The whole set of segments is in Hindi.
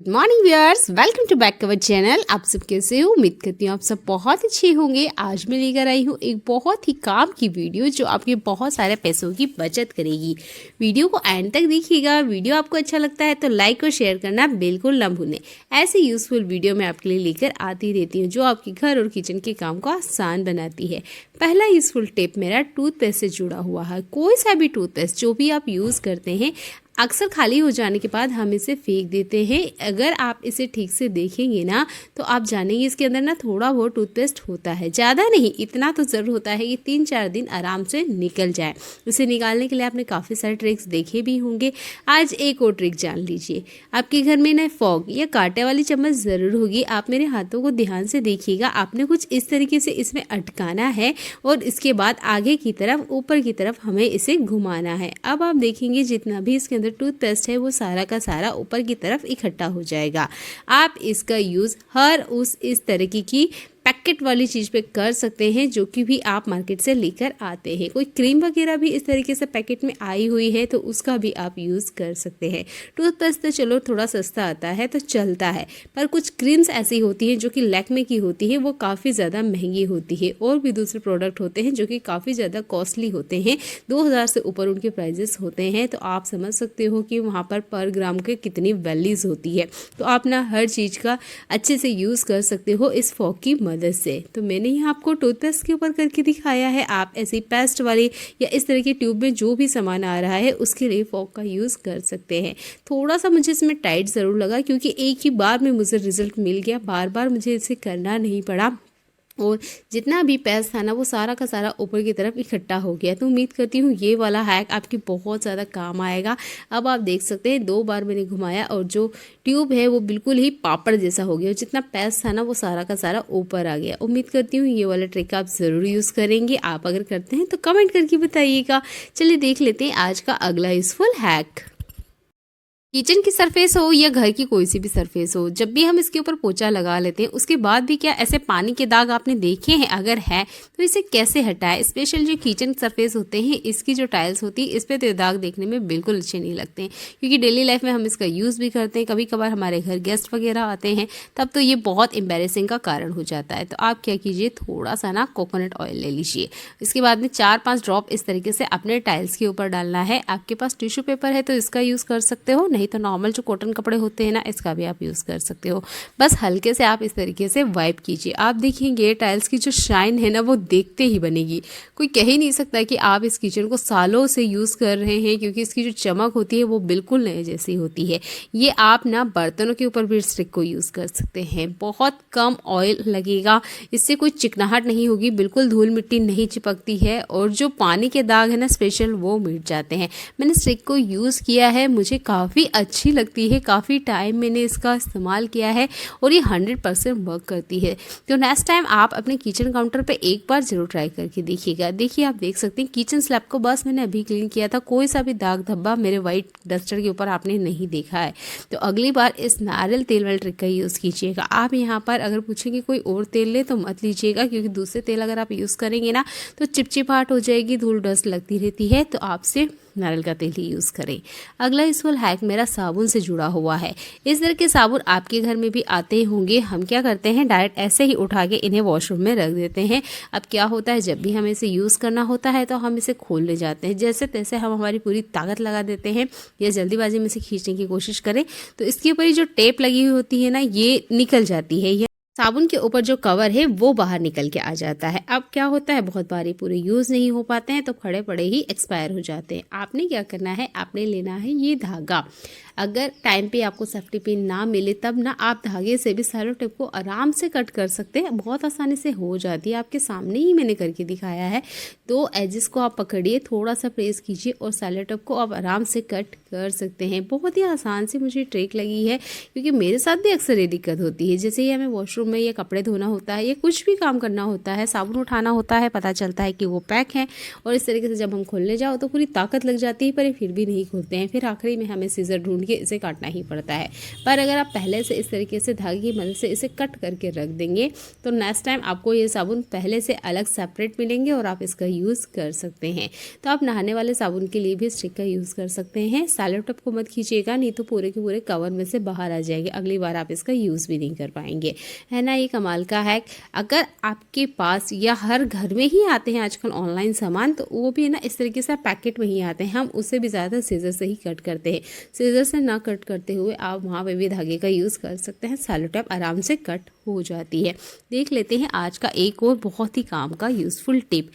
Good morning viewers, welcome to back our channel. आप सब कैसे हो? उम्मीद करती हूँ आप सब बहुत अच्छे होंगे। आज मैं लेकर आई हूँ एक बहुत ही काम की वीडियो जो आपके बहुत सारे पैसों की बचत करेगी। वीडियो को एंड तक देखिएगा। वीडियो आपको अच्छा लगता है तो लाइक और शेयर करना बिल्कुल ना भूलें। ऐसे यूजफुल वीडियो मैं आपके लिए लेकर आती रहती हूँ जो आपके घर और किचन के काम को आसान बनाती है। पहला यूजफुल टिप मेरा टूथपेस्ट से जुड़ा हुआ है। कोई सा भी टूथपेस्ट जो भी आप यूज़ करते हैं, अक्सर खाली हो जाने के बाद हम इसे फेंक देते हैं। अगर आप इसे ठीक से देखेंगे ना तो आप जानेंगे इसके अंदर ना थोड़ा बहुत टूथपेस्ट होता है, ज़्यादा नहीं, इतना तो ज़रूर होता है कि 3-4 दिन आराम से निकल जाए। इसे निकालने के लिए आपने काफ़ी सारे ट्रिक्स देखे भी होंगे। आज एक और ट्रिक जान लीजिए। आपके घर में ना फॉग या कांटे वाली चम्मच ज़रूर होगी। आप मेरे हाथों को ध्यान से देखिएगा। आपने कुछ इस तरीके से इसमें अटकाना है और इसके बाद आगे की तरफ, ऊपर की तरफ हमें इसे घुमाना है। अब आप देखेंगे जितना भी इसके अंदर टूथपेस्ट है वो सारा का सारा ऊपर की तरफ इकट्ठा हो जाएगा। आप इसका यूज़ हर इस तरीके की पैकेट वाली चीज़ पे कर सकते हैं जो कि भी आप मार्केट से लेकर आते हैं। कोई क्रीम वगैरह भी इस तरीके से पैकेट में आई हुई है तो उसका भी आप यूज़ कर सकते हैं। टूथपेस्ट तो चलो थोड़ा सस्ता आता है तो चलता है, पर कुछ क्रीम्स ऐसी होती हैं जो कि लैक्मे की होती है, वो काफ़ी ज़्यादा महंगी होती है। और भी दूसरे प्रोडक्ट होते हैं जो कि काफ़ी ज़्यादा कॉस्टली होते हैं, 2000 से ऊपर उनके प्राइजेस होते हैं। तो आप समझ सकते हो कि वहाँ पर ग्राम के कितनी वैल्यूज़ होती है। तो आप ना हर चीज़ का अच्छे से यूज़ कर सकते हो इस फॉग की मदद से। तो मैंने यहाँ आपको टूथपेस्ट के ऊपर करके दिखाया है। आप ऐसी पेस्ट वाली या इस तरह के ट्यूब में जो भी सामान आ रहा है उसके लिए फॉग का यूज़ कर सकते हैं। थोड़ा सा मुझे इसमें टाइट ज़रूर लगा क्योंकि एक ही बार में मुझे रिजल्ट मिल गया, बार बार मुझे इसे करना नहीं पड़ा और जितना भी पेस्ट था ना वो सारा का सारा ऊपर की तरफ इकट्ठा हो गया। तो उम्मीद करती हूँ ये वाला हैक आपकी बहुत ज़्यादा काम आएगा। अब आप देख सकते हैं 2 बार मैंने घुमाया और जो ट्यूब है वो बिल्कुल ही पापड़ जैसा हो गया। जितना पेस्ट था ना वो सारा का सारा ऊपर आ गया। उम्मीद करती हूँ ये वाला ट्रिक आप ज़रूर यूज़ करेंगे। आप अगर करते हैं तो कमेंट करके बताइएगा। चलिए देख लेते हैं आज का अगला यूज़फुल हैक। किचन की सरफेस हो या घर की कोई सी भी सरफेस हो, जब भी हम इसके ऊपर पोछा लगा लेते हैं उसके बाद भी क्या ऐसे पानी के दाग आपने देखे हैं? अगर है तो इसे कैसे हटाएं? स्पेशल जो किचन सरफेस होते हैं, इसकी जो टाइल्स होती है इस पे तो दाग देखने में बिल्कुल अच्छे नहीं लगते हैं क्योंकि डेली लाइफ में हम इसका यूज़ भी करते हैं। कभी कभार हमारे घर गेस्ट वगैरह आते हैं तब तो ये बहुत एम्बेरसिंग का कारण हो जाता है। तो आप क्या कीजिए, थोड़ा सा ना कोकोनट ऑयल ले लीजिए। इसके बाद में 4-5 ड्रॉप इस तरीके से अपने टाइल्स के ऊपर डालना है। आपके पास टिश्यू पेपर है तो इसका यूज़ कर सकते हो, नहीं तो नॉर्मल जो कॉटन कपड़े होते हैं ना इसका भी आप यूज़ कर सकते हो। बस हल्के से आप इस तरीके से वाइप कीजिए। आप देखेंगे टाइल्स की जो शाइन है ना वो देखते ही बनेगी। कोई कह ही नहीं सकता कि आप इस किचन को सालों से यूज़ कर रहे हैं क्योंकि इसकी जो चमक होती है वो बिल्कुल नए जैसी होती है। ये आप ना बर्तनों के ऊपर भी इस ट्रिक को यूज़ कर सकते हैं। बहुत कम ऑयल लगेगा, इससे कोई चिकनाहट नहीं होगी, बिल्कुल धूल मिट्टी नहीं चिपकती है और जो पानी के दाग है ना स्पेशल वो मिट जाते हैं। मैंने इस ट्रिक को यूज़ किया है, मुझे काफ़ी अच्छी लगती है। काफ़ी टाइम मैंने इसका इस्तेमाल किया है और ये 100% वर्क करती है। तो नेक्स्ट टाइम आप अपने किचन काउंटर पे एक बार ज़रूर ट्राई करके देखिएगा। देखिए आप देख सकते हैं किचन स्लैब को बस मैंने अभी क्लीन किया था, कोई सा भी दाग धब्बा मेरे वाइट डस्टर के ऊपर आपने नहीं देखा है। तो अगली बार इस नारियल तेल वाले ट्रिक का यूज़ कीजिएगा। आप यहाँ पर अगर पूछेंगे कोई और तेल ले तो मत लीजिएगा क्योंकि दूसरे तेल अगर आप यूज़ करेंगे ना तो चिपचिपाहट हो जाएगी, धूल डस्ट लगती रहती है। तो आपसे नारियल का तेल ही यूज़ करें। अगला यूज़फुल हैक मेरा साबुन से जुड़ा हुआ है। इस तरह के साबुन आपके घर में भी आते होंगे। हम क्या करते हैं, डायरेक्ट ऐसे ही उठा के इन्हें वॉशरूम में रख देते हैं। अब क्या होता है, जब भी हमें इसे यूज़ करना होता है तो हम इसे खोलने जाते हैं, जैसे तैसे हम हमारी पूरी ताकत लगा देते हैं या जल्दीबाजी में इसे खींचने की कोशिश करें तो इसके ऊपर जो टेप लगी हुई होती है ना ये निकल जाती है। साबुन के ऊपर जो कवर है वो बाहर निकल के आ जाता है। अब क्या होता है, बहुत बारी पूरे यूज़ नहीं हो पाते हैं तो खड़े पड़े ही एक्सपायर हो जाते हैं। आपने क्या करना है, आपने लेना है ये धागा। अगर टाइम पे आपको सेफ्टी पिन ना मिले तब ना आप धागे से भी सेलो टेप को आराम से कट कर सकते हैं। बहुत आसानी से हो जाती है, आपके सामने ही मैंने करके दिखाया है। 2 एजेस को आप पकड़िए, थोड़ा सा प्रेस कीजिए और सेलो टेप को आप आराम से कट कर सकते हैं। बहुत ही आसान सी मुझे ट्रिक लगी है क्योंकि मेरे साथ भी अक्सर ये दिक्कत होती है। जैसे ही हमें वॉशरूम में या कपड़े धोना होता है या कुछ भी काम करना होता है, साबुन उठाना होता है, पता चलता है कि वो पैक है और इस तरीके से जब हम खोलने जाओ तो पूरी ताकत लग जाती है, पर ये फिर भी नहीं खुलते हैं। फिर आखिरी में हमें सीजर ढूंढ के इसे काटना ही पड़ता है। पर अगर आप पहले से इस तरीके से धागे की मदद से इसे कट करके रख देंगे तो नेक्स्ट टाइम आपको ये साबुन पहले से अलग सेपरेट मिलेंगे और आप इसका यूज़ कर सकते हैं। तो आप नहाने वाले साबुन के लिए भी इस ट्रिक का यूज़ कर सकते हैं। सैलो टेप को मत खींचिएगा, नहीं तो पूरे के पूरे कवर में से बाहर आ जाएंगे, अगली बार आप इसका यूज़ भी नहीं कर पाएंगे, है ना। ये कमाल का हैक। अगर आपके पास या हर घर में ही आते हैं आजकल ऑनलाइन सामान, तो वो भी ना इस तरीके से पैकेट में ही आते हैं, हम उससे भी ज़्यादा सीजर से ही कट करते हैं। सीजर से ना कट करते हुए आप वहाँ पे भी धागे का यूज़ कर सकते हैं, सैलो टेप आराम से कट हो जाती है। देख लेते हैं आज का एक और बहुत ही काम का यूज़फुल टिप।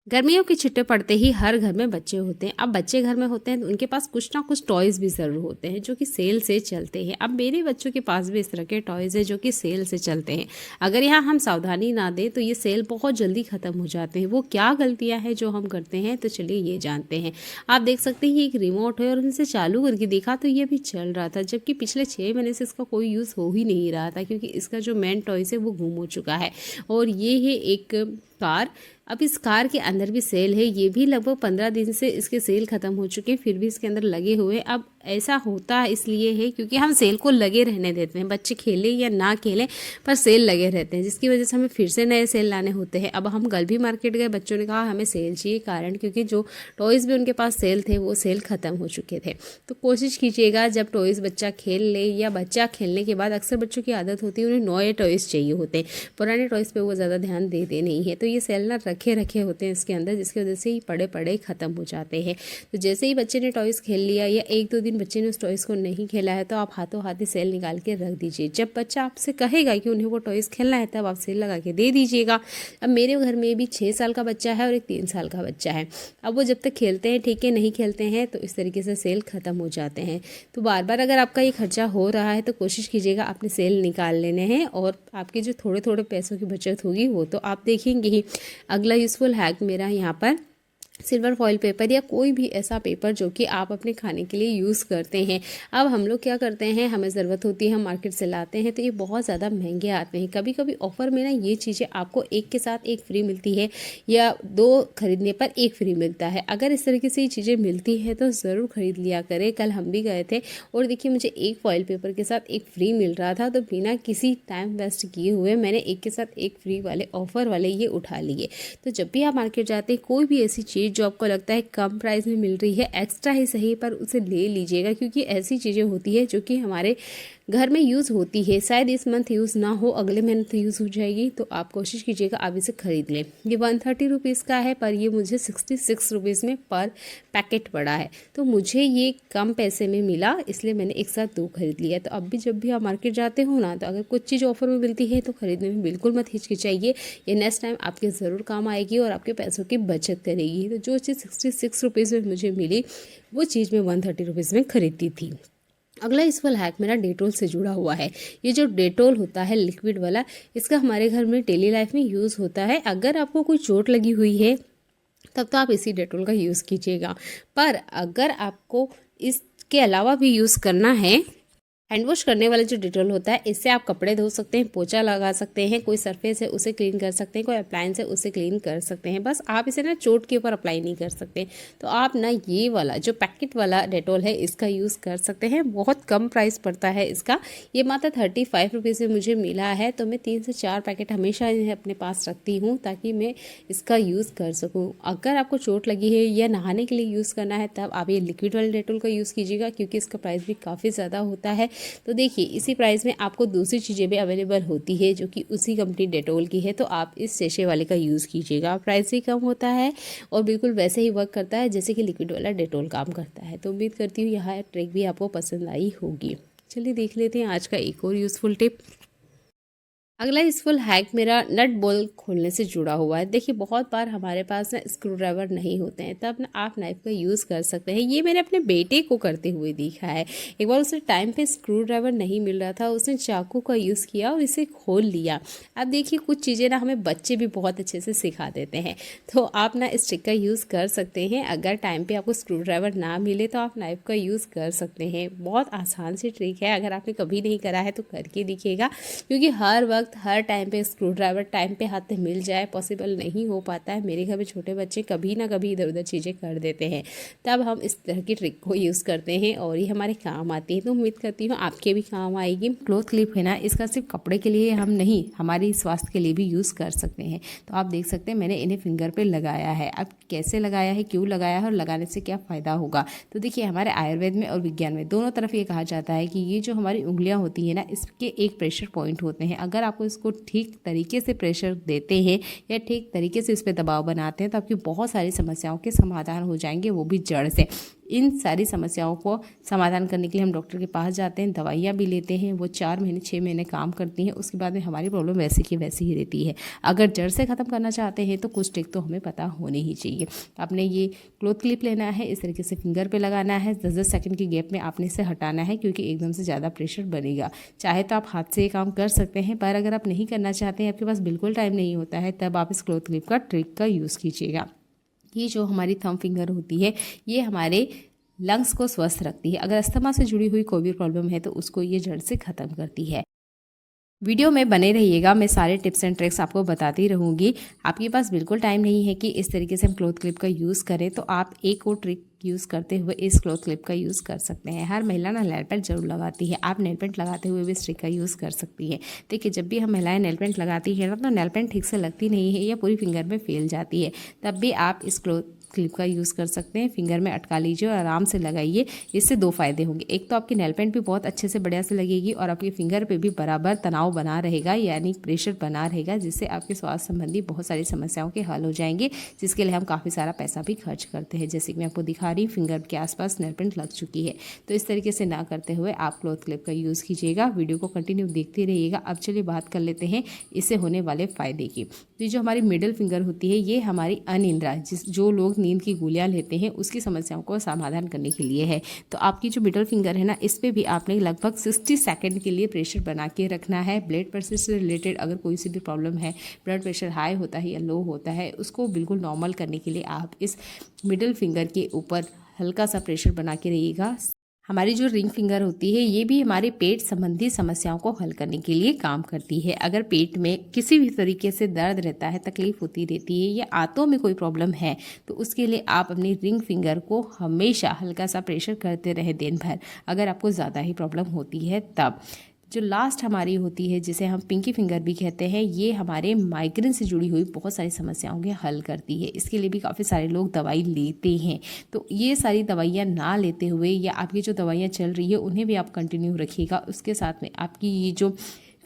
गर्मियों की छुट्टियां पड़ते ही हर घर में बच्चे होते हैं। अब बच्चे घर में होते हैं तो उनके पास कुछ ना कुछ टॉयज़ भी ज़रूर होते हैं जो कि सेल से चलते हैं। अब मेरे बच्चों के पास भी इस तरह के टॉयज़ है जो कि सेल से चलते हैं। अगर यहाँ हम सावधानी ना दें तो ये सेल बहुत जल्दी ख़त्म हो जाते हैं। वो क्या गलतियाँ हैं जो हम करते हैं, तो चलिए ये जानते हैं। आप देख सकते हैं ये एक रिमोट है और उनसे चालू करके देखा तो ये भी चल रहा था, जबकि पिछले 6 महीने से इसका कोई यूज़ हो ही नहीं रहा था, क्योंकि इसका जो मेन टॉयज़ है वो गुम हो चुका है। और ये है एक कार। अब इस कार के अंदर भी सेल है, ये भी लगभग 15 दिन से इसके सेल ख़त्म हो चुके हैं, फिर भी इसके अंदर लगे हुए। अब ऐसा होता इसलिए है क्योंकि हम सेल को लगे रहने देते हैं, बच्चे खेलें या ना खेलें पर सेल लगे रहते हैं, जिसकी वजह से हमें फिर से नए सेल लाने होते हैं। अब हम कल भी मार्केट गए, बच्चों ने कहा हमें सेल चाहिए, कारण क्योंकि जो टॉयज़ भी उनके पास सेल थे वो सेल ख़त्म हो चुके थे। तो कोशिश कीजिएगा जब टॉयज़ बच्चा खेल ले या बच्चा खेलने के बाद अक्सर बच्चों की आदत होती है उन्हें नए टॉयज़ चाहिए होते हैं, पुराने टॉयज़ पे वो ज़्यादा ध्यान देते नहीं है। तो ये सेल ना रखे होते हैं इसके अंदर, जिसकी वजह से ही पड़े पड़े ख़त्म हो जाते हैं। तो जैसे ही बच्चे ने टॉयज़ खेल लिया या 1-2 दिन बच्चे ने उस टॉयज़ को नहीं खेला है तो आप हाथों हाथ ही सेल निकाल के रख दीजिए। जब बच्चा आपसे कहेगा कि उन्हें वो टॉयज़ खेलना है तब आप सेल लगा के दे दीजिएगा। अब मेरे घर में भी 6 साल का बच्चा है और एक 3 साल का बच्चा है। अब वो जब तक खेलते हैं ठीक है, नहीं खेलते हैं तो इस तरीके से सेल ख़त्म हो जाते हैं। तो बार बार अगर आपका ये खर्चा हो रहा है तो कोशिश कीजिएगा आपने सेल निकाल लेने हैं और आपके जो थोड़े थोड़े पैसों की बचत होगी वो तो आप देखेंगे ही। अगला यूज़फुल हैक मेरा यहाँ पर सिल्वर फॉइल पेपर या कोई भी ऐसा पेपर जो कि आप अपने खाने के लिए यूज़ करते हैं। अब हम लोग क्या करते हैं, हमें ज़रूरत होती है, हम मार्केट से लाते हैं तो ये बहुत ज़्यादा महंगे आते हैं। कभी कभी ऑफ़र में ना ये चीज़ें आपको एक के साथ एक फ्री मिलती है या 2 खरीदने पर 1 फ्री मिलता है। अगर इस तरीके से ये चीज़ें मिलती है तो ज़रूर खरीद लिया करें। कल हम भी गए थे और देखिए मुझे एक फॉइल पेपर के साथ 1 फ्री मिल रहा था, तो बिना किसी टाइम वेस्ट किए हुए मैंने एक के साथ एक फ्री वाले ऑफ़र वाले ये उठा लिए। तो जब भी आप मार्केट जाते हैं कोई भी ऐसी चीज़ जो आपको लगता है कम प्राइस में मिल रही है, एक्स्ट्रा ही सही पर उसे ले लीजिएगा, क्योंकि ऐसी चीज़ें होती है जो कि हमारे घर में यूज़ होती है, शायद इस मंथ यूज़ ना हो, अगले मंथ यूज़ हो जाएगी। तो आप कोशिश कीजिएगा आप इसे ख़रीद लें। ये 130 रुपीज़ का है पर ये मुझे 66 रुपीज़ में पर पैकेट पड़ा है, तो मुझे ये कम पैसे में मिला, इसलिए मैंने एक साथ 2 खरीद लिया। तो अब भी जब भी आप मार्केट जाते हो ना, तो अगर कुछ चीज़ ऑफर में मिलती है तो खरीदने में बिल्कुल मत हिचकिचाइए। ये नेक्स्ट टाइम आपके ज़रूर काम आएगी और आपके पैसों की बचत करेगी। तो जो चीज़ 66 रुपीज़ में मुझे मिली वो चीज़ मैं 130 रुपीज़ में खरीदती थी। अगला यूज़फुल हैक मेरा डेटोल से जुड़ा हुआ है। ये जो डेटोल होता है लिक्विड वाला, इसका हमारे घर में डेली लाइफ में यूज़ होता है। अगर आपको कोई चोट लगी हुई है तब तो आप इसी डेटोल का यूज़ कीजिएगा, पर अगर आपको इसके अलावा भी यूज़ करना है, हैंड वॉश करने वाला जो डेटोल होता है, इससे आप कपड़े धो सकते हैं, पोछा लगा सकते हैं, कोई सरफेस है उसे क्लीन कर सकते हैं, कोई अप्लायंस है उसे क्लीन कर सकते हैं। बस आप इसे ना चोट के ऊपर अप्लाई नहीं कर सकते। तो आप ना ये वाला जो पैकेट वाला डेटोल है इसका यूज़ कर सकते हैं। बहुत कम प्राइस पड़ता है इसका, ये मात्र 35 रुपीज़ में मुझे मिला है। तो मैं 3 से 4 पैकेट हमेशा अपने पास रखती हूँ ताकि मैं इसका यूज़ कर सकूँ। अगर आपको चोट लगी है या नहाने के लिए यूज़ करना है तब आप ये लिक्विड वाले डेटोल का यूज़ कीजिएगा, क्योंकि इसका प्राइस भी काफ़ी ज़्यादा होता है। तो देखिए इसी प्राइस में आपको दूसरी चीज़ें भी अवेलेबल होती है जो कि उसी कंपनी डेटोल की है, तो आप इस सेशे वाले का यूज़ कीजिएगा। प्राइस भी कम होता है और बिल्कुल वैसे ही वर्क करता है जैसे कि लिक्विड वाला डेटोल काम करता है। तो उम्मीद करती हूँ यह ट्रिक भी आपको पसंद आई होगी। चलिए देख लेते हैं आज का एक और यूज़फुल टिप। अगला यूज़फुल हैक मेरा नट बोल्ट खोलने से जुड़ा हुआ है। देखिए बहुत बार हमारे पास ना स्क्रू ड्राइवर नहीं होते हैं, तब ना आप नाइफ का यूज़ कर सकते हैं। ये मैंने अपने बेटे को करते हुए देखा है। एक बार उसे टाइम पे स्क्रू ड्राइवर नहीं मिल रहा था, उसने चाकू का यूज़ किया और इसे खोल लिया। अब देखिए कुछ चीज़ें ना हमें बच्चे भी बहुत अच्छे से सिखा देते हैं, तो आप ना इस ट्रिक का यूज़ कर सकते हैं। अगर टाइम पर आपको स्क्रू ड्राइवर ना मिले तो आप नाइफ का यूज़ कर सकते हैं। बहुत आसान सी ट्रिक है, अगर आपने कभी नहीं करा है तो करके दिखिएगा, क्योंकि हर वक्त वक्त हर टाइम पे स्क्रू ड्राइवर टाइम पे हाथ में मिल जाए पॉसिबल नहीं हो पाता है। मेरे घर में छोटे बच्चे कभी ना कभी इधर उधर चीज़ें कर देते हैं, तब हम इस तरह की ट्रिक को यूज़ करते हैं और ये हमारे काम आती है। तो उम्मीद करती हूँ आपके भी काम आएगी। क्लॉथ क्लिप है ना, इसका सिर्फ कपड़े के लिए हम नहीं, हमारी स्वास्थ्य के लिए भी यूज़ कर सकते हैं। तो आप देख सकते हैं मैंने इन्हें फिंगर पे लगाया है। अब कैसे लगाया है, क्यों लगाया है और लगाने से क्या फ़ायदा होगा, तो देखिए हमारे आयुर्वेद में और विज्ञान में दोनों तरफ ये कहा जाता है कि ये जो हमारी उंगलियां होती है ना, इसके एक प्रेशर पॉइंट होते हैं। अगर आपको इसको ठीक तरीके से प्रेशर देते हैं या ठीक तरीके से इस पर दबाव बनाते हैं तो आपकी बहुत सारी समस्याओं के समाधान हो जाएंगे, वो भी जड़ से। इन सारी समस्याओं को समाधान करने के लिए हम डॉक्टर के पास जाते हैं, दवाइयाँ भी लेते हैं, वो 4 महीने 6 महीने काम करती हैं, उसके बाद में हमारी प्रॉब्लम वैसी की वैसी ही रहती है। अगर जड़ से ख़त्म करना चाहते हैं तो कुछ ट्रिक तो हमें पता होनी ही चाहिए। आपने ये क्लॉथ क्लिप लेना है, इस तरीके से फिंगर पे लगाना है, 10-10 सेकंड की गैप में आपने इसे हटाना है क्योंकि एकदम से ज़्यादा प्रेशर बनेगा। चाहे तो आप हाथ से ये काम कर सकते हैं, पर अगर आप नहीं करना चाहते हैं, आपके पास बिल्कुल टाइम नहीं होता है, तब आप इस क्लॉथ क्लिप का ट्रिक का यूज़ कीजिएगा। ये जो हमारी थंब फिंगर होती है ये हमारे लंग्स को स्वस्थ रखती है। अगर अस्थमा से जुड़ी हुई कोई भी प्रॉब्लम है तो उसको ये जड़ से ख़त्म करती है। वीडियो में बने रहिएगा, मैं सारे टिप्स एंड ट्रिक्स आपको बताती रहूँगी। आपके पास बिल्कुल टाइम नहीं है कि इस तरीके से हम क्लॉथ क्लिप का यूज़ करें, तो आप एक और ट्रिक यूज़ करते हुए इस क्लॉथ क्लिप का यूज़ कर सकते हैं। हर महिला ना नेल पेंट जरूर लगाती है, आप नेल पेंट लगाते हुए भी इस ट्रिक का यूज़ कर सकती है। देखिए जब भी हम महिलाएं नेल पेंट लगाती है ना, तो नेल पेंट ठीक से लगती नहीं है या पूरी फिंगर में फैल जाती है, तब भी आप इस क्लॉथ क्लिप का यूज़ कर सकते हैं। फिंगर में अटका लीजिए और आराम से लगाइए। इससे 2 फायदे होंगे, एक तो आपकी नेल पेंट भी बहुत अच्छे से बढ़िया से लगेगी और आपकी फिंगर पे भी बराबर तनाव बना रहेगा, यानी प्रेशर बना रहेगा, जिससे आपके स्वास्थ्य संबंधी बहुत सारी समस्याओं के हल हो जाएंगे, जिसके लिए हम काफ़ी सारा पैसा भी खर्च करते हैं। जैसे कि मैं आपको दिखा रही हूँ, फिंगर के आसपास नेल पेंट लग चुकी है। तो इस तरीके से ना करते हुए आप क्लॉथ क्लिप का यूज़ कीजिएगा। वीडियो को कंटिन्यू देखते रहिएगा। अब चलिए बात कर लेते हैं इससे होने वाले फ़ायदे की। तो जो हमारी मिडिल फिंगर होती है ये हमारी अनिद्रा, जो लोग नींद की गोलियां लेते हैं उसकी समस्याओं को समाधान करने के लिए है। तो आपकी जो मिडिल फिंगर है ना, इस पे भी आपने लगभग 60 सेकंड के लिए प्रेशर बना के रखना है। ब्लड प्रेशर से रिलेटेड अगर कोई सी भी प्रॉब्लम है, ब्लड प्रेशर हाई होता है या लो होता है, उसको बिल्कुल नॉर्मल करने के लिए आप इस मिडिल फिंगर के ऊपर हल्का सा प्रेशर बना के रहिएगा। हमारी जो रिंग फिंगर होती है ये भी हमारे पेट संबंधी समस्याओं को हल करने के लिए काम करती है। अगर पेट में किसी भी तरीके से दर्द रहता है, तकलीफ होती रहती है या आंतों में कोई प्रॉब्लम है, तो उसके लिए आप अपनी रिंग फिंगर को हमेशा हल्का सा प्रेशर करते रहे दिन भर, अगर आपको ज़्यादा ही प्रॉब्लम होती है तब। जो लास्ट हमारी होती है जिसे हम पिंकी फिंगर भी कहते हैं, ये हमारे माइग्रेन से जुड़ी हुई बहुत सारी समस्याओं के हल करती है। इसके लिए भी काफ़ी सारे लोग दवाई लेते हैं। तो ये सारी दवाइयाँ ना लेते हुए या आपकी जो दवाइयाँ चल रही है उन्हें भी आप कंटिन्यू रखिएगा। उसके साथ में आपकी ये जो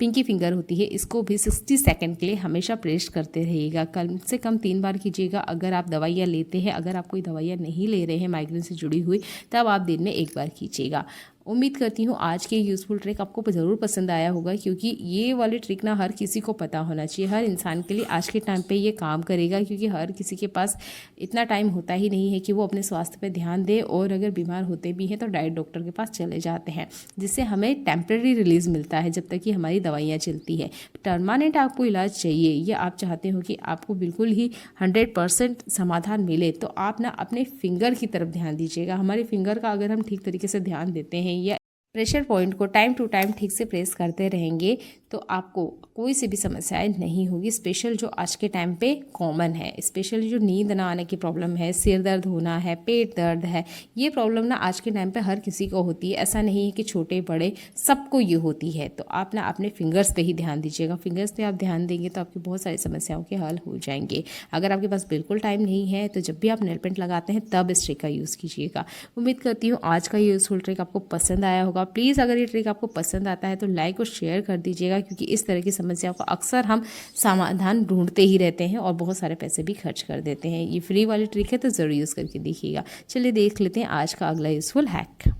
पिंकी फिंगर होती है इसको भी 60 सेकंड के लिए हमेशा प्रेस करते रहिएगा। कम से कम 3 बार कीजिएगा अगर आप दवाइयाँ लेते हैं। अगर आप कोई दवाइयाँ नहीं ले रहे हैं माइग्रेन से जुड़ी हुई, तब आप दिन में 1 बार कीजिएगा। उम्मीद करती हूँ आज के यूज़फुल ट्रिक आपको ज़रूर पसंद आया होगा, क्योंकि ये वाली ट्रिक ना हर किसी को पता होना चाहिए। हर इंसान के लिए आज के टाइम पे ये काम करेगा, क्योंकि हर किसी के पास इतना टाइम होता ही नहीं है कि वो अपने स्वास्थ्य पे ध्यान दे, और अगर बीमार होते भी हैं तो डायरेक्ट डॉक्टर के पास चले जाते हैं, जिससे हमें टेम्प्रेरी रिलीज मिलता है जब तक कि हमारी दवाइयाँ चलती है। परमानेंट आपको इलाज चाहिए, ये आप चाहते हो कि आपको बिल्कुल ही 100% समाधान मिले, तो आप ना अपने फिंगर की तरफ ध्यान दीजिएगा। हमारे फिंगर का अगर हम ठीक तरीके से ध्यान देते हैं या प्रेशर पॉइंट को टाइम टू टाइम ठीक से प्रेस करते रहेंगे, तो आपको कोई सी भी समस्याएं नहीं होगी। स्पेशल जो आज के टाइम पे कॉमन है, स्पेशल जो नींद ना आने की प्रॉब्लम है, सिर दर्द होना है, पेट दर्द है, ये प्रॉब्लम ना आज के टाइम पे हर किसी को होती है। ऐसा नहीं है कि छोटे बड़े सबको ये होती है। तो आप ना अपने फिंगर्स पे ही ध्यान दीजिएगा। फिंगर्स पे आप ध्यान देंगे तो आपकी बहुत सारी समस्याओं के हल हो जाएंगे। अगर आपके पास बिल्कुल टाइम नहीं है तो जब भी आप नेल पेंट लगाते हैं तब इस ट्रिक का यूज़ कीजिएगा। उम्मीद करती हूँ आज का यूज़फुल ट्रिक आपको पसंद आया होगा। प्लीज़ अगर ये ट्रिक आपको पसंद आता है तो लाइक और शेयर कर दीजिएगा, क्योंकि इस तरह की समस्याओं का अक्सर हम समाधान ढूंढते ही रहते हैं और बहुत सारे पैसे भी खर्च कर देते हैं। ये फ्री वाली ट्रिक है तो ज़रूर यूज़ करके देखिएगा। चलिए देख लेते हैं आज का अगला यूज़फुल हैक।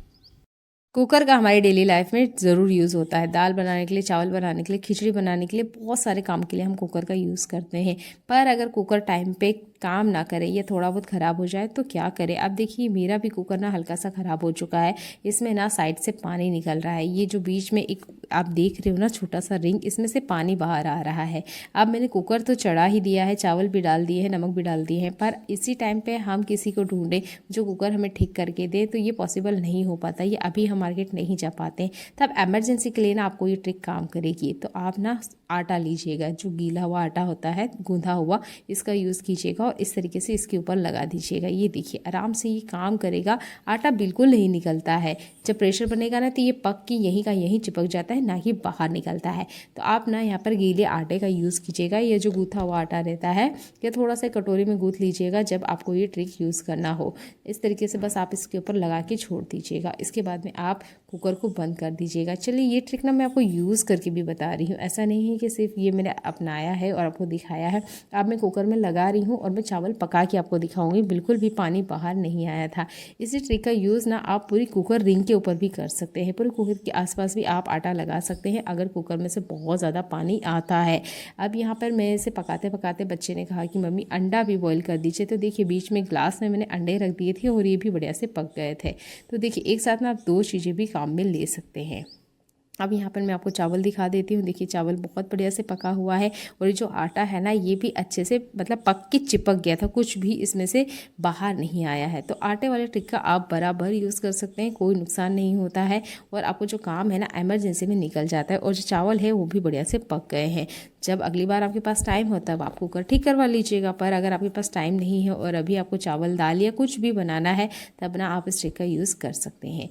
कुकर का हमारी डेली लाइफ में ज़रूर यूज़ होता है। दाल बनाने के लिए, चावल बनाने के लिए, खिचड़ी बनाने के लिए, बहुत सारे काम के लिए हम कुकर का यूज़ करते हैं। पर अगर कुकर टाइम पे काम ना करे या थोड़ा बहुत ख़राब हो जाए तो क्या करें। अब देखिए मेरा भी कुकर ना हल्का सा ख़राब हो चुका है। इसमें ना साइड से पानी निकल रहा है। ये जो बीच में एक आप देख रहे हो ना छोटा सा रिंग, इसमें से पानी बाहर आ रहा है। अब मैंने कुकर तो चढ़ा ही दिया है, चावल भी डाल दिए हैं, नमक भी डाल दिए हैं, पर इसी टाइम पे हम किसी को ढूंढें जो कुकर हमें ठीक करके दे, तो ये पॉसिबल नहीं हो पाता। ये अभी हम मार्केट नहीं जा पाते, तब एमरजेंसी के लिए ना आपको ये ट्रिक काम करेगी। तो आप ना आटा लीजिएगा, जो गीला हुआ आटा होता है गूंधा हुआ, इसका यूज़ कीजिएगा और इस तरीके से इसके ऊपर लगा दीजिएगा। ये देखिए आराम से ये काम करेगा, आटा बिल्कुल नहीं निकलता है। जब प्रेशर बनेगा ना तो ये पक के यहीं का यहीं चिपक जाता है, ना कि बाहर निकलता है। तो आप ना यहाँ पर गीले आटे का यूज़ कीजिएगा। ये जो गूंथा हुआ आटा रहता है ये थोड़ा सा कटोरी में गूंथ लीजिएगा जब आपको ये ट्रिक यूज़ करना हो। इस तरीके से बस आप इसके ऊपर लगा के छोड़ दीजिएगा। इसके बाद में आप कुकर को बंद कर दीजिएगा। चलिए ये ट्रिक ना मैं आपको यूज़ करके भी बता रही हूँ, ऐसा नहीं है कि सिर्फ ये मैंने अपनाया है और आपको दिखाया है। अब मैं कुकर में लगा रही हूँ और मैं चावल पका के आपको दिखाऊंगी, बिल्कुल भी पानी बाहर नहीं आया था। इसी ट्रिक का यूज़ ना आप पूरी कुकर रिंग के ऊपर भी कर सकते हैं, पूरे कुकर के आसपास भी आप आटा लगा सकते हैं अगर कुकर में से बहुत ज़्यादा पानी आता है। अब यहाँ पर मैं इसे पकाते पकाते बच्चे ने कहा कि मम्मी अंडा भी बॉईल कर दीजिए। तो देखिए बीच में ग्लास में मैंने अंडे रख दिए थे और ये भी बढ़िया से पक गए थे। तो देखिए एक साथ ना आप दो चीज़ें भी काम में ले सकते हैं। अब यहाँ पर मैं आपको चावल दिखा देती हूँ। देखिए चावल बहुत बढ़िया से पका हुआ है और ये जो आटा है ना ये भी अच्छे से मतलब पक के चिपक गया था, कुछ भी इसमें से बाहर नहीं आया है। तो आटे वाले ट्रिक का आप बराबर यूज़ कर सकते हैं, कोई नुकसान नहीं होता है और आपको जो काम है ना इमरजेंसी में निकल जाता है। और जो चावल है वो भी बढ़िया से पक गए हैं। जब अगली बार आपके पास टाइम हो तब आप कुकर ठीक करवा लीजिएगा, पर अगर आपके पास टाइम नहीं है और अभी आपको चावल दाल या कुछ भी बनाना है तब ना आप इस ट्रिक का यूज़ कर सकते हैं।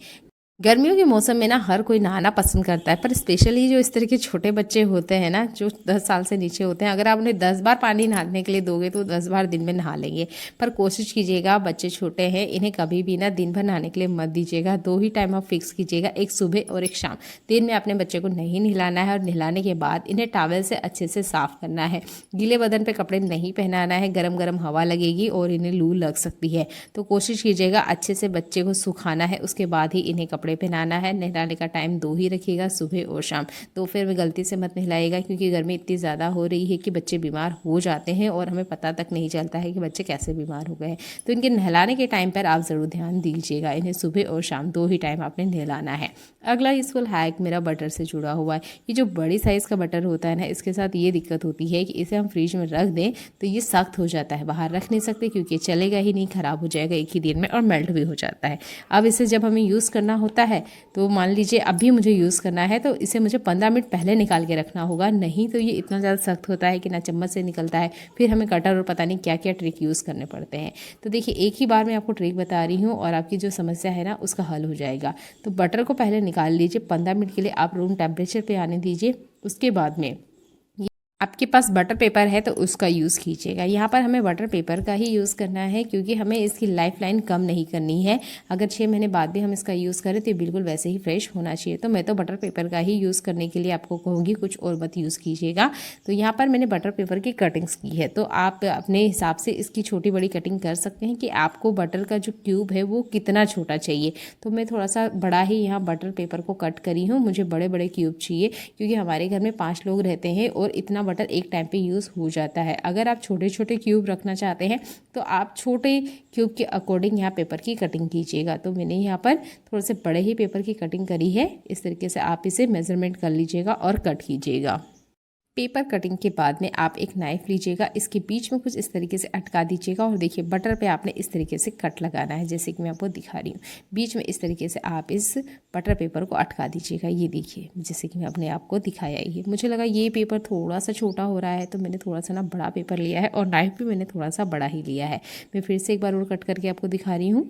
गर्मियों के मौसम में ना हर कोई नहाना पसंद करता है, पर स्पेशली जो इस तरह के छोटे बच्चे होते हैं ना जो 10 साल से नीचे होते हैं, अगर आप उन्हें 10 बार पानी नहाने के लिए दोगे तो 10 बार दिन में नहा लेंगे। पर कोशिश कीजिएगा, बच्चे छोटे हैं, इन्हें कभी भी ना दिन भर नहाने के लिए मत दीजिएगा। 2 ही टाइम आप फिक्स कीजिएगा, एक सुबह और एक शाम। दिन में अपने बच्चे को नहीं नहलाना है और नहलाने के बाद इन्हें टॉवल से अच्छे से साफ करना है। गीले बदन पर कपड़े नहीं पहनाना है, गरम गरम हवा लगेगी और इन्हें लू लग सकती है। तो कोशिश कीजिएगा अच्छे से बच्चे को सुखाना है, उसके बाद ही इन्हें कपड़े पहनाना है। नहलाने का टाइम 2 ही रखिएगा, सुबह और शाम। दोपहर में गलती से मत नहलाइएगा क्योंकि गर्मी इतनी ज़्यादा हो रही है कि बच्चे बीमार हो जाते हैं और हमें पता तक नहीं चलता है कि बच्चे कैसे बीमार हो गए हैं। तो इनके नहलाने के टाइम पर आप ज़रूर ध्यान दीजिएगा। इन्हें सुबह और शाम 2 ही टाइम आपने नहलाना है। अगला यूजफुल हैक मेरा बटर से जुड़ा हुआ है। ये जो बड़ी साइज़ का बटर होता है ना, इसके साथ ये दिक्कत होती है कि इसे हम फ्रिज में रख दें तो ये सख्त हो जाता है, बाहर रख नहीं सकते क्योंकि चलेगा ही नहीं, ख़राब हो जाएगा एक ही दिन में और मेल्ट भी हो जाता है। अब इसे जब हमें यूज़ करना होता है तो मान लीजिए अभी मुझे यूज़ करना है तो इसे मुझे 15 मिनट पहले निकाल के रखना होगा, नहीं तो ये इतना ज़्यादा सख्त होता है कि ना चम्मच से निकलता है, फिर हमें कटर और पता नहीं क्या क्या ट्रिक यूज़ करने पड़ते हैं। तो देखिए एक ही बार मैं आपको ट्रिक बता रही हूँ और आपकी जो समस्या है ना उसका हल हो जाएगा। तो बटर को पहले निकाल लीजिए, 15 मिनट के लिए आप रूम टेम्परेचर पे आने दीजिए। उसके बाद में आपके पास बटर पेपर है तो उसका यूज़ कीजिएगा। यहाँ पर हमें बटर पेपर का ही यूज़ करना है क्योंकि हमें इसकी लाइफ लाइन कम नहीं करनी है। अगर 6 महीने बाद भी हम इसका यूज़ करें तो बिल्कुल वैसे ही फ्रेश होना चाहिए। तो मैं तो बटर पेपर का ही यूज़ करने के लिए आपको कहूँगी, कुछ और मत यूज़ कीजिएगा। तो यहाँ पर मैंने बटर पेपर की कटिंग्स की है, तो आप अपने हिसाब से इसकी छोटी बड़ी कटिंग कर सकते हैं कि आपको बटर का जो क्यूब है वो कितना छोटा चाहिए। तो मैं थोड़ा सा बड़ा ही यहाँ बटर पेपर को कट करी हूँ। मुझे बड़े बड़े क्यूब चाहिए क्योंकि हमारे घर में 5 लोग रहते हैं और इतना बटर एक टाइम पे यूज़ हो जाता है। अगर आप छोटे छोटे क्यूब रखना चाहते हैं तो आप छोटे क्यूब के अकॉर्डिंग यहाँ पेपर की कटिंग कीजिएगा। तो मैंने यहाँ पर थोड़े से बड़े ही पेपर की कटिंग करी है। इस तरीके से आप इसे मेजरमेंट कर लीजिएगा और कट कीजिएगा। पेपर कटिंग के बाद में आप एक नाइफ लीजिएगा, इसके बीच में कुछ इस तरीके से अटका दीजिएगा और देखिए बटर पे आपने इस तरीके से कट लगाना है, जैसे कि मैं आपको दिखा रही हूँ। बीच में इस तरीके से आप इस बटर पेपर को अटका दीजिएगा। ये देखिए जैसे कि मैं अपने आप को दिखाया ही है। मुझे लगा ये पेपर थोड़ा सा छोटा हो रहा है तो मैंने थोड़ा सा ना बड़ा पेपर लिया है और नाइफ भी मैंने थोड़ा सा बड़ा ही लिया है। मैं फिर से एक बार और कट करके आपको दिखा रही हूँ।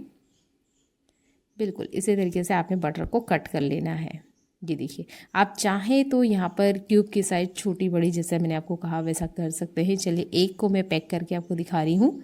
बिल्कुल इसी तरीके से आपने बटर को कट कर लेना है। ये देखिए आप चाहें तो यहाँ पर क्यूब की साइज छोटी बड़ी जैसे मैंने आपको कहा वैसा कर सकते हैं। चलिए एक को मैं पैक करके आपको दिखा रही हूँ।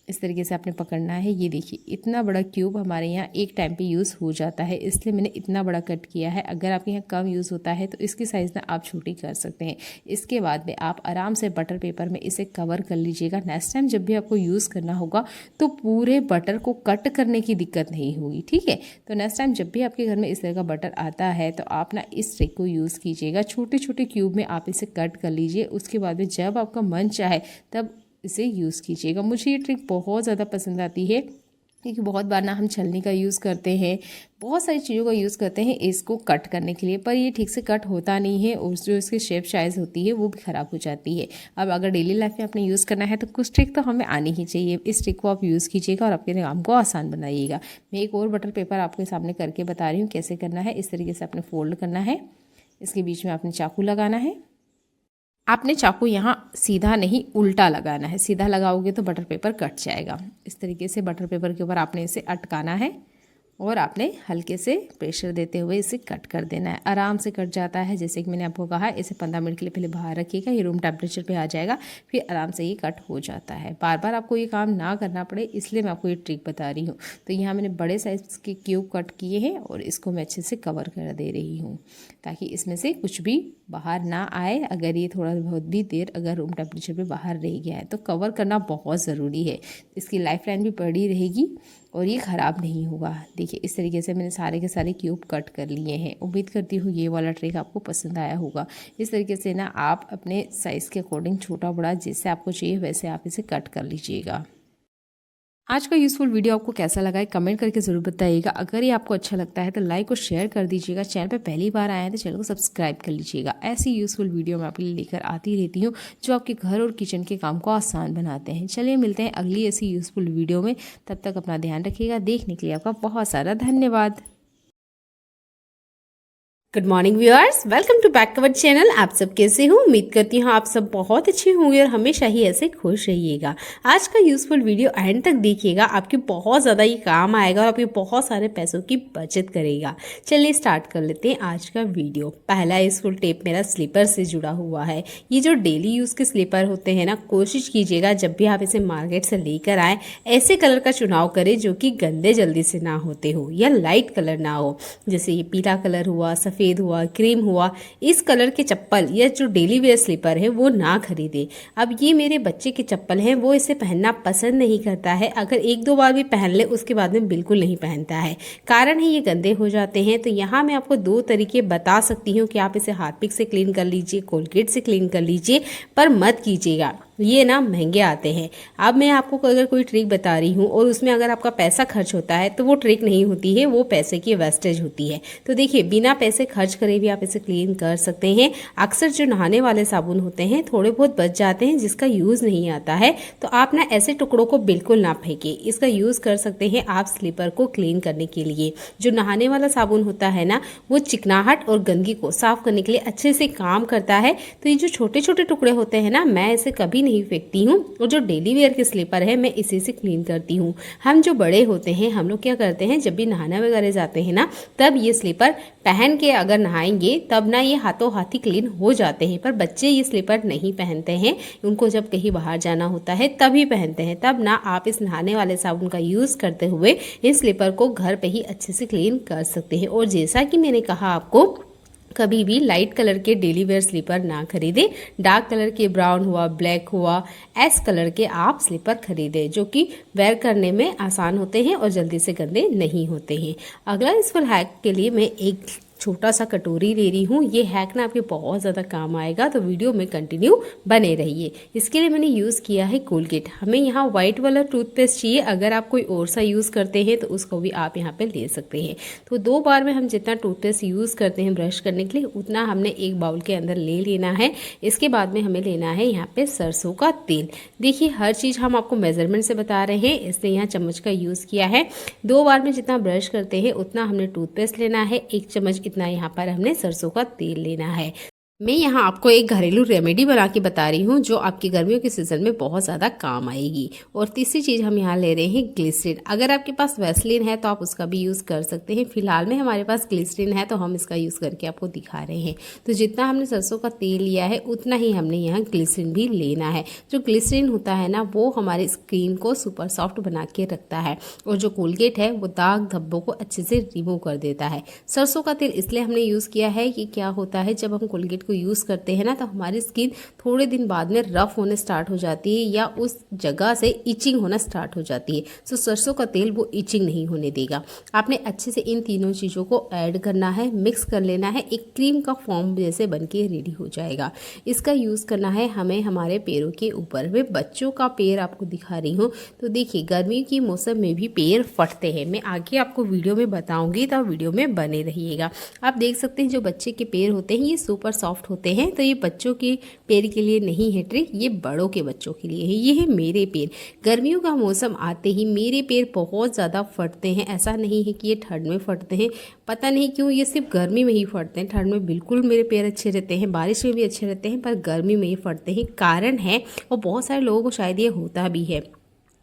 इस तरीके से आपने पकड़ना है। ये देखिए इतना बड़ा क्यूब हमारे यहाँ एक टाइम पे यूज़ हो जाता है, इसलिए मैंने इतना बड़ा कट किया है। अगर आपके यहाँ कम यूज़ होता है तो इसकी साइज़ ना आप छोटी कर सकते हैं। इसके बाद में आप आराम से बटर पेपर में इसे कवर कर लीजिएगा। नेक्स्ट टाइम जब भी आपको यूज़ करना होगा तो पूरे बटर को कट करने की दिक्कत नहीं होगी, ठीक है। तो नेक्स्ट टाइम जब भी आपके घर में इस तरह का बटर आता है तो आप ना इस ट्रिक को यूज़ कीजिएगा। छोटे छोटे क्यूब में आप इसे कट कर लीजिए। उसके बाद में जब आपका मन चाहे तब इसे यूज़ कीजिएगा। मुझे ये ट्रिक बहुत ज़्यादा पसंद आती है क्योंकि बहुत बार ना हम छलनी का यूज़ करते हैं, बहुत सारी चीज़ों का यूज़ करते हैं इसको कट करने के लिए, पर ये ठीक से कट होता नहीं है और जो इसकी शेप साइज़ होती है वो भी ख़राब हो जाती है। अब अगर डेली लाइफ में आपने यूज़ करना है तो कुछ ट्रिक तो हमें आनी ही चाहिए। इस ट्रिक को आप यूज़ कीजिएगा और अपने काम को आसान बनाइएगा। मैं एक और बटर पेपर आपके सामने करके बता रही हूँ कैसे करना है। इस तरीके से आपने फोल्ड करना है, इसके बीच में आपने चाकू लगाना है आपने चाकू यहाँ सीधा नहीं उल्टा लगाना है, सीधा लगाओगे तो बटर पेपर कट जाएगा। इस तरीके से बटर पेपर के ऊपर आपने इसे अटकाना है और आपने हल्के से प्रेशर देते हुए इसे कट कर देना है। आराम से कट जाता है, जैसे कि मैंने आपको कहा इसे 15 मिनट के लिए पहले बाहर रखिएगा, ये रूम टेम्परेचर पे आ जाएगा, फिर आराम से ये कट हो जाता है। बार बार आपको ये काम ना करना पड़े इसलिए मैं आपको ये ट्रिक बता रही हूँ। तो यहाँ मैंने बड़े साइज़ के क्यूब कट किए हैं और इसको मैं अच्छे से कवर कर दे रही हूँ ताकि इसमें से कुछ भी बाहर ना आए। अगर ये थोड़ा बहुत भी देर अगर रूम टेम्परेचर पे बाहर रह गया है तो कवर करना बहुत ज़रूरी है, इसकी लाइफ लाइन भी बड़ी रहेगी और ये ख़राब नहीं होगा। देखिए इस तरीके से मैंने सारे के सारे क्यूब कट कर लिए हैं। उम्मीद करती हूँ ये वाला ट्रिक आपको पसंद आया होगा। इस तरीके से ना आप अपने साइज़ के अकॉर्डिंग छोटा बड़ा जैसे आपको चाहिए वैसे आप इसे कट कर लीजिएगा। आज का यूज़फुल वीडियो आपको कैसा लगा है कमेंट करके ज़रूर बताइएगा। अगर ये आपको अच्छा लगता है तो लाइक और शेयर कर दीजिएगा। चैनल पे पहली बार आए हैं तो चैनल को सब्सक्राइब कर लीजिएगा। ऐसी यूज़फुल वीडियो मैं आपके लिए लेकर आती रहती हूँ जो आपके घर और किचन के काम को आसान बनाते हैं। चलिए मिलते हैं अगली ऐसी यूज़फुल वीडियो में, तब तक अपना ध्यान रखिएगा। देखने के लिए आपका बहुत सारा धन्यवाद। Good morning viewers, welcome to back our channel. आप सब कैसे हो? उम्मीद करती हूँ आप सब बहुत अच्छे होंगे और हमेशा ही ऐसे खुश रहिएगा। आज का यूजफुल वीडियो एंड तक देखिएगा, आपके बहुत ज़्यादा ये काम आएगा और आपके बहुत सारे पैसों की बचत करेगा। चलिए स्टार्ट कर लेते हैं आज का वीडियो। पहला यूजफुल टिप मेरा स्लीपर से जुड़ा हुआ है। ये जो डेली यूज़ के स्लीपर होते हैं ना, कोशिश कीजिएगा जब भी आप इसे मार्केट से लेकर आए ऐसे कलर का चुनाव करें जो कि गंदे जल्दी से ना होते हो या लाइट कलर ना हो। जैसे ये पीला कलर हुआ, सफ़ेद हुआ, क्रीम हुआ, इस कलर के चप्पल या जो डेली वेयर स्लीपर है वो ना खरीदे। अब ये मेरे बच्चे के चप्पल हैं, वो इसे पहनना पसंद नहीं करता है। अगर एक दो बार भी पहन ले उसके बाद में बिल्कुल नहीं पहनता है। कारण है ये गंदे हो जाते हैं। तो यहाँ मैं आपको दो तरीके बता सकती हूँ कि आप इसे हार्पिक से क्लीन कर लीजिए, कोलगेट से क्लीन कर लीजिए, पर मत कीजिएगा, ये ना महंगे आते हैं। अब मैं आपको अगर कोई ट्रिक बता रही हूँ और उसमें अगर आपका पैसा खर्च होता है तो वो ट्रिक नहीं होती है, वो पैसे की वेस्टेज होती है। तो देखिए बिना पैसे खर्च करे भी आप इसे क्लीन कर सकते हैं। अक्सर जो नहाने वाले साबुन होते हैं थोड़े बहुत बच जाते हैं जिसका यूज़ नहीं आता है, तो आप ना ऐसे टुकड़ों को बिल्कुल ना फेंके। इसका यूज़ कर सकते हैं आप स्लीपर को क्लीन करने के लिए। जो नहाने वाला साबुन होता है ना, वो चिकनाहट और गंदगी को साफ करने के लिए अच्छे से काम करता है। तो ये जो छोटे छोटे टुकड़े होते हैं ना, मैं इसे कभी नहीं फेंकती हूँ और जो डेली वेयर के स्लीपर है मैं इसी से क्लीन करती हूँ। हम जो बड़े होते हैं हम लोग क्या करते हैं, जब भी नहाना वगैरह जाते हैं ना, तब ये स्लीपर पहन के अगर नहाएंगे तब ना ये हाथों हाथ ही क्लीन हो जाते हैं। पर बच्चे ये स्लीपर नहीं पहनते हैं, उनको जब कहीं बाहर जाना होता है तभी पहनते हैं। तब ना आप इस नहाने वाले साबुन का यूज़ करते हुए इस स्लीपर को घर पे ही अच्छे से क्लीन कर सकते हैं। और जैसा कि मैंने कहा आपको, कभी भी लाइट कलर के डेली वेयर स्लीपर ना खरीदे। डार्क कलर के, ब्राउन हुआ, ब्लैक हुआ, एस कलर के आप स्लीपर खरीदें जो कि वेयर करने में आसान होते हैं और जल्दी से गंदे नहीं होते हैं। अगला इस फुल हैक के लिए मैं एक छोटा सा कटोरी ले रही हूँ। ये हैक ना आपके बहुत ज़्यादा काम आएगा, तो वीडियो में कंटिन्यू बने रहिए। इसके लिए मैंने यूज़ किया है कोलगेट। हमें यहाँ वाइट वाला टूथपेस्ट चाहिए, अगर आप कोई और सा यूज़ करते हैं तो उसको भी आप यहाँ पे ले सकते हैं। तो 2 बार में हम जितना टूथपेस्ट यूज़ करते हैं ब्रश करने के लिए उतना हमने एक बाउल के अंदर ले लेना है। इसके बाद में हमें लेना है यहाँ पे सरसों का तेल। देखिए हर चीज़ हम आपको मेजरमेंट से बता रहे हैं, इसलिए यहाँ चम्मच का यूज़ किया है। 2 बार में जितना ब्रश करते हैं उतना हमने टूथपेस्ट लेना है, 1 चम्मच इतना यहाँ पर हमने सरसों का तेल लेना है। मैं यहाँ आपको एक घरेलू रेमेडी बना के बता रही हूँ जो आपकी गर्मियों के सीजन में बहुत ज़्यादा काम आएगी। और तीसरी चीज़ हम यहाँ ले रहे हैं ग्लिसरीन। अगर आपके पास वैसलीन है तो आप उसका भी यूज़ कर सकते हैं। फिलहाल में हमारे पास ग्लिसरीन है तो हम इसका यूज़ करके आपको दिखा रहे हैं। तो जितना हमने सरसों का तेल लिया है उतना ही हमने यहाँ ग्लिसरीन भी लेना है। जो ग्लिसरीन होता है ना, वो हमारी स्किन को सुपर सॉफ्ट बना के रखता है और जो कोलगेट है वो दाग धब्बों को अच्छे से रिमूव कर देता है। सरसों का तेल इसलिए हमने यूज़ किया है कि क्या होता है, जब हम कोलगेट को यूज़ करते हैं ना तो हमारी स्किन थोड़े दिन बाद में रफ होने स्टार्ट हो जाती है या उस जगह से इचिंग होना स्टार्ट हो जाती है। तो सरसों का तेल वो इचिंग नहीं होने देगा। आपने अच्छे से इन तीनों चीज़ों को ऐड करना है, मिक्स कर लेना है, एक क्रीम का फॉर्म जैसे बन के रेडी हो जाएगा। इसका यूज़ करना है हमें हमारे पैरों के ऊपर। मैं बच्चों का पैर आपको दिखा रही हूँ। तो देखिए गर्मी की मौसम में भी पैर फटते हैं, मैं आगे आपको वीडियो में बताऊँगी, तो वीडियो में बने रहिएगा। आप देख सकते हैं जो बच्चे के पैर होते हैं ये सुपर सॉफ्ट सॉफ्ट होते हैं। तो ये बच्चों के पैर के लिए नहीं है ट्रिक, ये बड़ों के बच्चों के लिए है। ये है मेरे पैर। गर्मियों का मौसम आते ही मेरे पैर बहुत ज़्यादा फटते हैं। ऐसा नहीं है कि ये ठंड में फटते हैं, पता नहीं क्यों ये सिर्फ गर्मी में ही फटते हैं। ठंड में बिल्कुल मेरे पैर अच्छे रहते हैं, बारिश में भी अच्छे रहते हैं, पर गर्मी में ही फटते हैं। कारण है, और बहुत सारे लोगों को शायद ये होता भी है,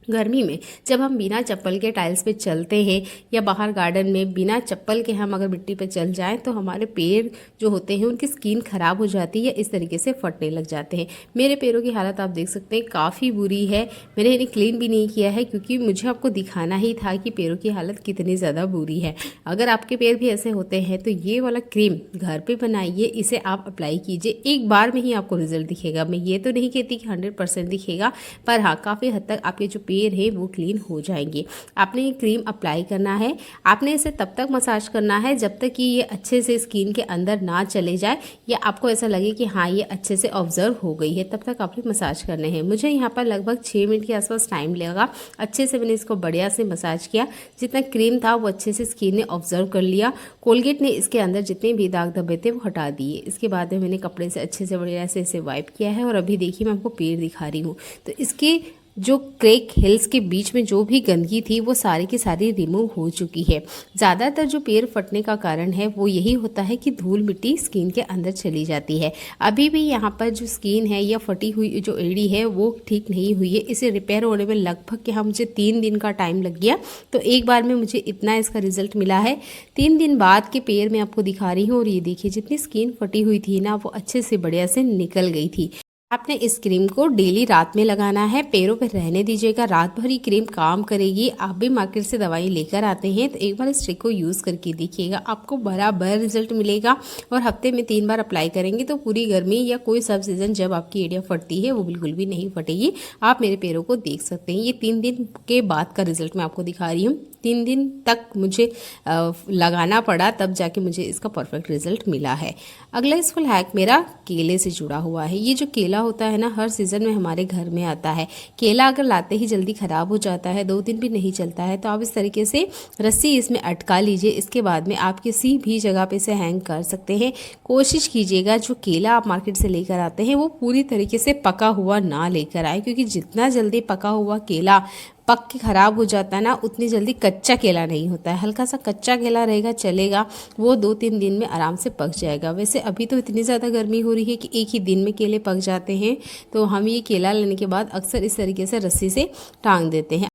गर्मी में जब हम बिना चप्पल के टाइल्स पे चलते हैं या बाहर गार्डन में बिना चप्पल के हम अगर मिट्टी पे चल जाएं तो हमारे पैर जो होते हैं उनकी स्किन खराब हो जाती है, इस तरीके से फटने लग जाते हैं। मेरे पैरों की हालत आप देख सकते हैं काफ़ी बुरी है। मैंने इन्हें क्लीन भी नहीं किया है क्योंकि मुझे आपको दिखाना ही था कि पैरों की हालत कितनी ज़्यादा बुरी है। अगर आपके पैर भी ऐसे होते हैं तो ये वाला क्रीम घर पर बनाइए, इसे आप अप्लाई कीजिए, एक बार में ही आपको रिजल्ट दिखेगा। मैं ये तो नहीं कहती कि 100% दिखेगा, पर हाँ काफ़ी हद तक आपके जो पैर है वो क्लीन हो जाएंगे। आपने ये क्रीम अप्लाई करना है, आपने इसे तब तक मसाज करना है जब तक कि ये अच्छे से स्किन के अंदर ना चले जाए या आपको ऐसा लगे कि हाँ ये अच्छे से ऑब्जर्व हो गई है, तब तक आपने मसाज करने हैं। मुझे यहाँ पर लगभग 6 मिनट के आसपास टाइम लगा। अच्छे से मैंने इसको बढ़िया से मसाज किया, जितना क्रीम था वो अच्छे से स्किन ने ऑब्जर्व कर लिया। कोलगेट ने इसके अंदर जितने भी दाग धब्बे थे वो हटा दिए। इसके बाद में मैंने कपड़े से अच्छे से बढ़िया से इसे वाइप किया है और अभी देखिए मैं आपको पैर दिखा रही हूँ। तो इसके जो क्रैक हिल्स के बीच में जो भी गंदगी थी वो सारी की सारी रिमूव हो चुकी है। ज़्यादातर जो पैर फटने का कारण है वो यही होता है कि धूल मिट्टी स्किन के अंदर चली जाती है। अभी भी यहाँ पर जो स्किन है या फटी हुई जो एड़ी है वो ठीक नहीं हुई है। इसे रिपेयर होने में लगभग क्या मुझे 3 दिन का टाइम लग गया। तो एक बार में मुझे इतना इसका रिजल्ट मिला है। 3 दिन बाद के पैर मैं आपको दिखा रही हूँ और ये देखिए जितनी स्किन फटी हुई थी ना वो अच्छे से बढ़िया से निकल गई थी। आपने इस क्रीम को डेली रात में लगाना है, पैरों पर रहने दीजिएगा, रात भर ही क्रीम काम करेगी। आप भी मार्केट से दवाई लेकर आते हैं तो एक बार इस ट्रिक को यूज़ करके देखिएगा, आपको बराबर रिजल्ट मिलेगा। और हफ्ते में 3 बार अप्लाई करेंगे तो पूरी गर्मी या कोई सब सीजन जब आपकी एड़ियाँ फटती है वो बिल्कुल भी नहीं फटेगी। आप मेरे पैरों को देख सकते हैं। ये 3 दिन के बाद का रिजल्ट मैं आपको दिखा रही हूँ। 3 दिन तक मुझे लगाना पड़ा, तब जाके मुझे इसका परफेक्ट रिजल्ट मिला है। अगला यूजफुल हैक मेरा केले से जुड़ा हुआ है। ये जो केला होता है ना हर सीज़न में हमारे घर में आता है। केला अगर लाते ही जल्दी ख़राब हो जाता है, 2 दिन भी नहीं चलता है, तो आप इस तरीके से रस्सी इसमें अटका लीजिए। इसके बाद में आप किसी भी जगह पे इसे हैंग कर सकते हैं। कोशिश कीजिएगा जो केला आप मार्केट से लेकर आते हैं वो पूरी तरीके से पका हुआ ना लेकर आए, क्योंकि जितना जल्दी पका हुआ केला पक के ख़राब हो जाता है ना उतनी जल्दी कच्चा केला नहीं होता है। हल्का सा कच्चा केला रहेगा चलेगा, वो 2-3 दिन में आराम से पक जाएगा। वैसे अभी तो इतनी ज़्यादा गर्मी हो रही है कि एक ही दिन में केले पक जाते हैं, तो हम ये केला लेने के बाद अक्सर इस तरीके से रस्सी से टांग देते हैं।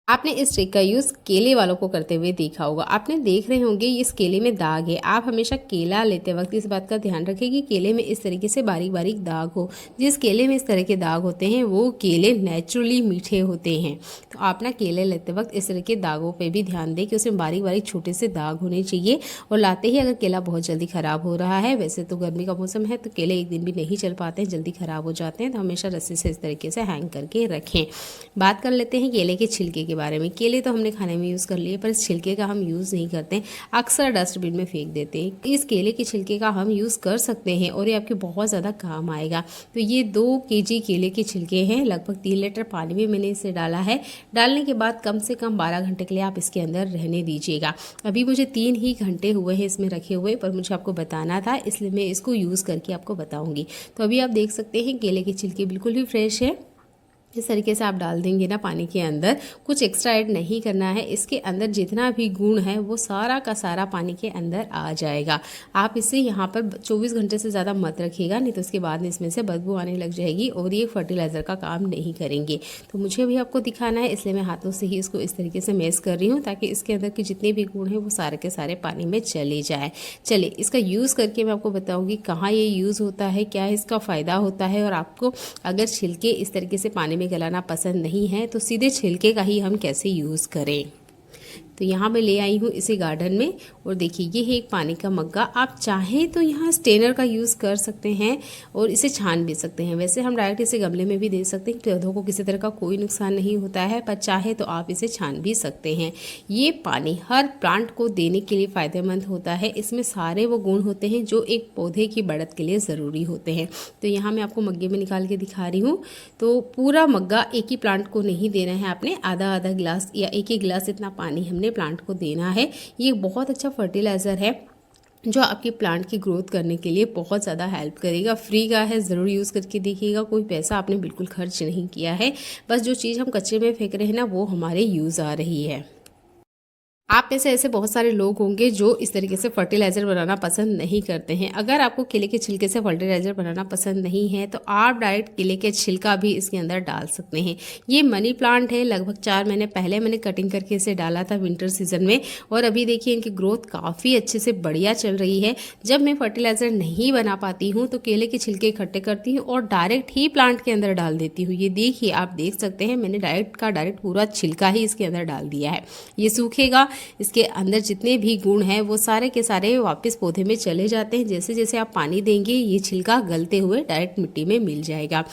आपने इस ट्रिक का यूज़ केले वालों को करते हुए देखा होगा। आपने देख रहे होंगे इस केले में दाग है। आप हमेशा केला लेते वक्त इस बात का ध्यान रखें कि केले में इस तरीके से बारीक बारीक दाग हो। जिस केले में इस तरह के दाग होते हैं वो केले नेचुरली मीठे होते हैं। तो आप ना केले लेते वक्त इस तरह के दागों पर भी ध्यान दें कि उसमें बारीक बारीक छोटे से दाग होने चाहिए। और लाते ही अगर केला बहुत जल्दी ख़राब हो रहा है, वैसे तो गर्मी का मौसम है तो केले एक दिन भी नहीं चल पाते हैं, जल्दी ख़राब हो जाते हैं, तो हमेशा रस्सी से इस तरीके से हैंग करके रखें। बात कर लेते हैं केले के छिलके के बारे में। केले तो हमने खाने में यूज़ कर लिए, पर इस छिलके का हम यूज़ नहीं करते, अक्सर डस्टबिन में फेंक देते हैं। इस केले के छिलके का हम यूज़ कर सकते हैं और ये आपके बहुत ज़्यादा काम आएगा। तो ये 2 kg केले के छिलके हैं, लगभग 3 लीटर पानी में मैंने इसे डाला है। डालने के बाद कम से कम 12 घंटे के लिए आप इसके अंदर रहने दीजिएगा। अभी मुझे 3 ही घंटे हुए हैं इसमें रखे हुए, पर मुझे आपको बताना था इसलिए मैं इसको यूज़ करके आपको बताऊँगी। तो अभी आप देख सकते हैं केले के छिलके बिल्कुल भी फ्रेश है। इस तरीके से आप डाल देंगे ना पानी के अंदर, कुछ एक्स्ट्रा ऐड नहीं करना है। इसके अंदर जितना भी गुण है वो सारा का सारा पानी के अंदर आ जाएगा। आप इसे यहाँ पर 24 घंटे से ज़्यादा मत रखिएगा, नहीं तो उसके बाद में इसमें से बदबू आने लग जाएगी और ये फर्टिलाइज़र का काम नहीं करेंगे। तो मुझे भी आपको दिखाना है इसलिए मैं हाथों से ही इसको इस तरीके से मैश कर रही हूँ ताकि इसके अंदर के जितने भी गुण हैं वो सारे के सारे पानी में चले जाए। चलिए इसका यूज़ करके मैं आपको बताऊँगी कहाँ ये यूज़ होता है, क्या इसका फ़ायदा होता है। और आपको अगर छिलके इस तरीके से पानी में गलाना पसंद नहीं है तो सीधे छिलके का ही हम कैसे यूज़ करें। तो यहाँ मैं ले आई हूँ इसे गार्डन में और देखिए ये है एक पानी का मग्गा। आप चाहें तो यहाँ स्टेनर का यूज़ कर सकते हैं और इसे छान भी सकते हैं। वैसे हम डायरेक्ट इसे गमले में भी दे सकते हैं, पौधों को किसी तरह का कोई नुकसान नहीं होता है, पर चाहे तो आप इसे छान भी सकते हैं। ये पानी हर प्लांट को देने के लिए फ़ायदेमंद होता है। इसमें सारे वो गुण होते हैं जो एक पौधे की बढ़त के लिए ज़रूरी होते हैं। तो यहाँ मैं आपको मग्गे में निकाल के दिखा रही हूँ। तो पूरा मग्गा एक ही प्लांट को नहीं देना है, आपने आधा आधा गिलास या एक गिलास इतना पानी हमने प्लांट को देना है। ये बहुत अच्छा फर्टिलाइज़र है। जो आपकी प्लांट की ग्रोथ करने के लिए बहुत ज़्यादा हेल्प करेगा। फ्री का है, ज़रूर यूज़ करके देखिएगा। कोई पैसा आपने बिल्कुल खर्च नहीं किया है, बस जो चीज़ हम कचरे में फेंक रहे हैं ना, वो हमारे यूज़ आ रही है। आप में से ऐसे बहुत सारे लोग होंगे जो इस तरीके से फर्टिलाइज़र बनाना पसंद नहीं करते हैं। अगर आपको केले के छिलके से फर्टिलाइज़र बनाना पसंद नहीं है तो आप डायरेक्ट केले के छिलका भी इसके अंदर डाल सकते हैं। ये मनी प्लांट है, लगभग 4 महीने पहले मैंने कटिंग करके इसे डाला था विंटर सीजन में, और अभी देखिए इनकी ग्रोथ काफ़ी अच्छे से बढ़िया चल रही है। जब मैं फर्टिलाइज़र नहीं बना पाती हूँ तो केले के छिलके इकट्ठे करती हूँ और डायरेक्ट ही प्लांट के अंदर डाल देती हूँ। ये देखिए, आप देख सकते हैं, मैंने डायरेक्ट पूरा छिलका ही इसके अंदर डाल दिया है। ये सूखेगा, इसके अंदर जितने भी गुण हैं वो सारे के सारे वापस पौधे में चले जाते हैं। जैसे जैसे आप पानी देंगे ये छिलका गलते हुए डायरेक्ट मिट्टी में मिल जाएगा।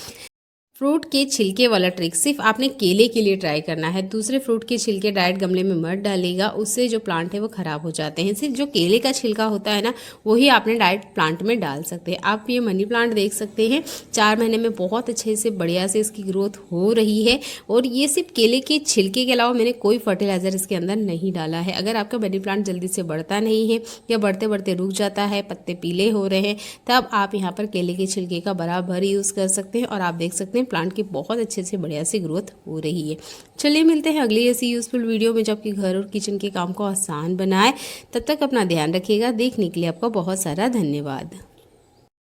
फ्रूट के छिलके वाला ट्रिक सिर्फ आपने केले के लिए ट्राई करना है। दूसरे फ्रूट के छिलके डायरेक्ट गमले में मत डालिएगा, उससे जो प्लांट है वो ख़राब हो जाते हैं। सिर्फ जो केले का छिलका होता है ना, वही आपने डायरेक्ट प्लांट में डाल सकते हैं। आप ये मनी प्लांट देख सकते हैं, 4 महीने में बहुत अच्छे से बढ़िया से इसकी ग्रोथ हो रही है। और ये सिर्फ केले के छिलके के अलावा मैंने कोई फर्टिलाइज़र इसके अंदर नहीं डाला है। अगर आपका मनी प्लांट जल्दी से बढ़ता नहीं है या बढ़ते बढ़ते रुक जाता है, पत्ते पीले हो रहे हैं, तब आप यहाँ पर केले के छिलके का बराबर यूज़ कर सकते हैं। और आप देख सकते हैं प्लांट की बहुत अच्छे से बढ़िया से ग्रोथ हो रही है। चलिए मिलते हैं अगली ऐसी यूजफुल वीडियो में जो आपके घर और किचन के काम को आसान बनाए। तब तक अपना ध्यान रखिएगा। देखने के लिए आपका बहुत सारा धन्यवाद।